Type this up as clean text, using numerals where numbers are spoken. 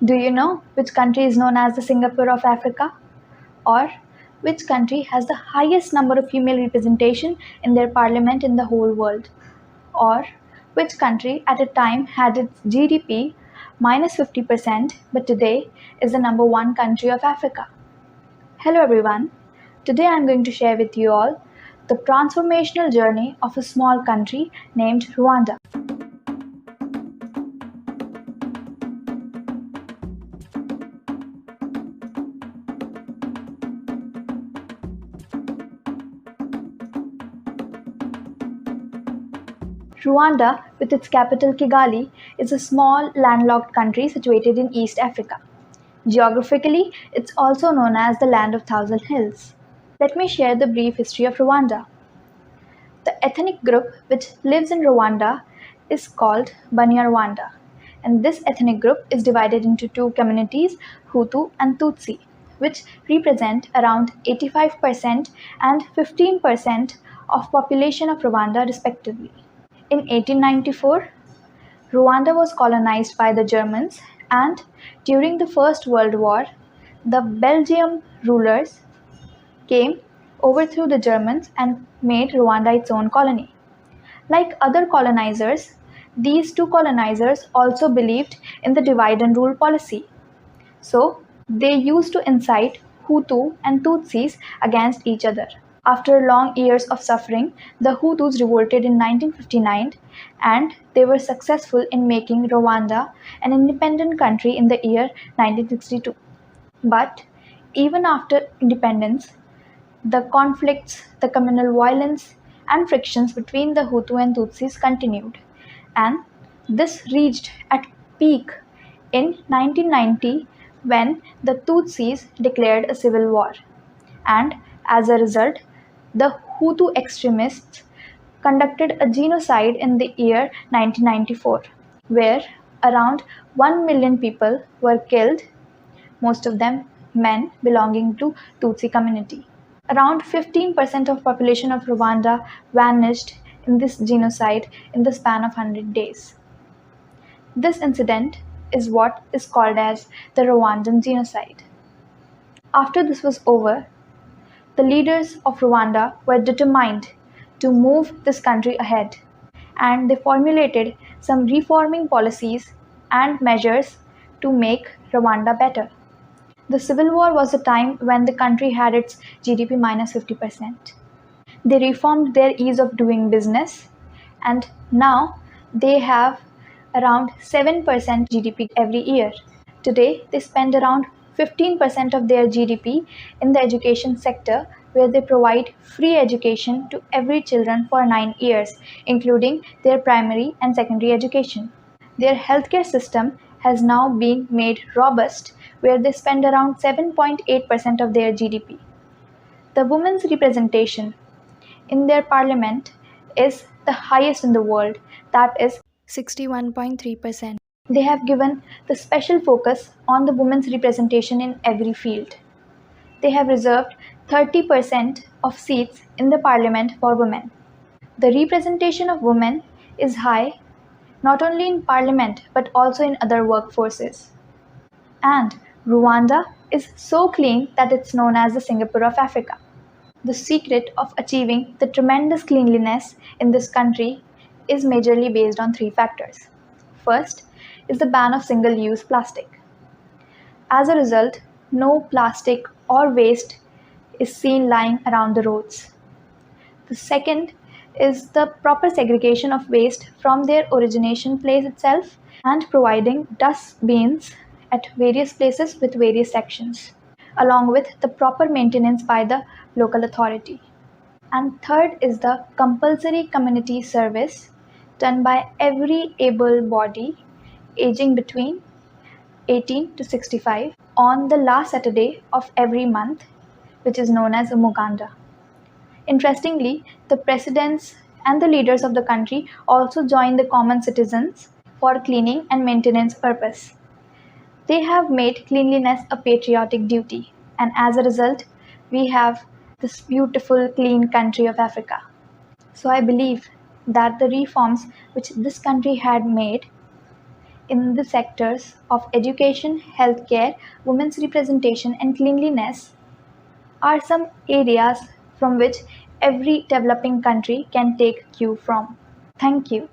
Do you know which country is known as the Singapore of Africa? Or which country has the highest number of female representation in their parliament in the whole world? Or which country at a time had its GDP minus 50% but today is the number one country of Africa? Hello everyone. Today I'm going to share with you all the transformational journey of a small country named Rwanda. Rwanda, with its capital Kigali, is a small landlocked country situated in East Africa. Geographically, it's also known as the Land of Thousand Hills. Let me share the brief history of Rwanda. The ethnic group which lives in Rwanda is called Banyarwanda, and this ethnic group is divided into two communities, Hutu and Tutsi, which represent around 85% and 15% of population of Rwanda respectively. In 1894, Rwanda was colonized by the Germans, and during the First World War, the Belgian rulers came, overthrew the Germans, and made Rwanda its own colony. Like other colonizers, these two colonizers also believed in the divide and rule policy. So, they used to incite Hutu and Tutsis against each other. After long years of suffering, the Hutus revolted in 1959 and they were successful in making Rwanda an independent country in the year 1962. But even after independence, the conflicts, the communal violence, and frictions between the Hutu and Tutsis continued, and this reached at peak in 1990 when the Tutsis declared a civil war, and as a result, the Hutu extremists conducted a genocide in the year 1994, where around 1 million people were killed, most of them men belonging to Tutsi community. Around 15% of population of Rwanda vanished in this genocide in the span of 100 days. This incident is what is called as the Rwandan genocide. After this was over, the leaders of Rwanda were determined to move this country ahead, and they formulated some reforming policies and measures to make Rwanda better. The Civil War was a time when the country had its GDP minus 50%. They reformed their ease of doing business, and now they have around 7% GDP every year. Today, they spend around 15% of their GDP in the education sector, where they provide free education to every children for 9 years, including their primary and secondary education. Their healthcare system has now been made robust, where they spend around 7.8% of their GDP. The women's representation in their parliament is the highest in the world, that is 61.3%. They have given the special focus on the women's representation in every field. They have reserved 30% of seats in the parliament for women. The representation of women is high not only in parliament but also in other workforces. And Rwanda is so clean that it's known as the Singapore of Africa. The secret of achieving the tremendous cleanliness in this country is majorly based on three factors. First is the ban of single-use plastic. As a result, no plastic or waste is seen lying around the roads. The second is the proper segregation of waste from their origination place itself and providing dustbins at various places with various sections, along with the proper maintenance by the local authority. And third is the compulsory community service done by every able body aging between 18 to 65 on the last Saturday of every month, which is known as Umuganda. Interestingly, the presidents and the leaders of the country also join the common citizens for cleaning and maintenance purpose. They have made cleanliness a patriotic duty, and as a result, we have this beautiful, clean country of Africa. So I believe that the reforms which this country had made in the sectors of education, healthcare, women's representation, and cleanliness are some areas from which every developing country can take cue from. Thank you.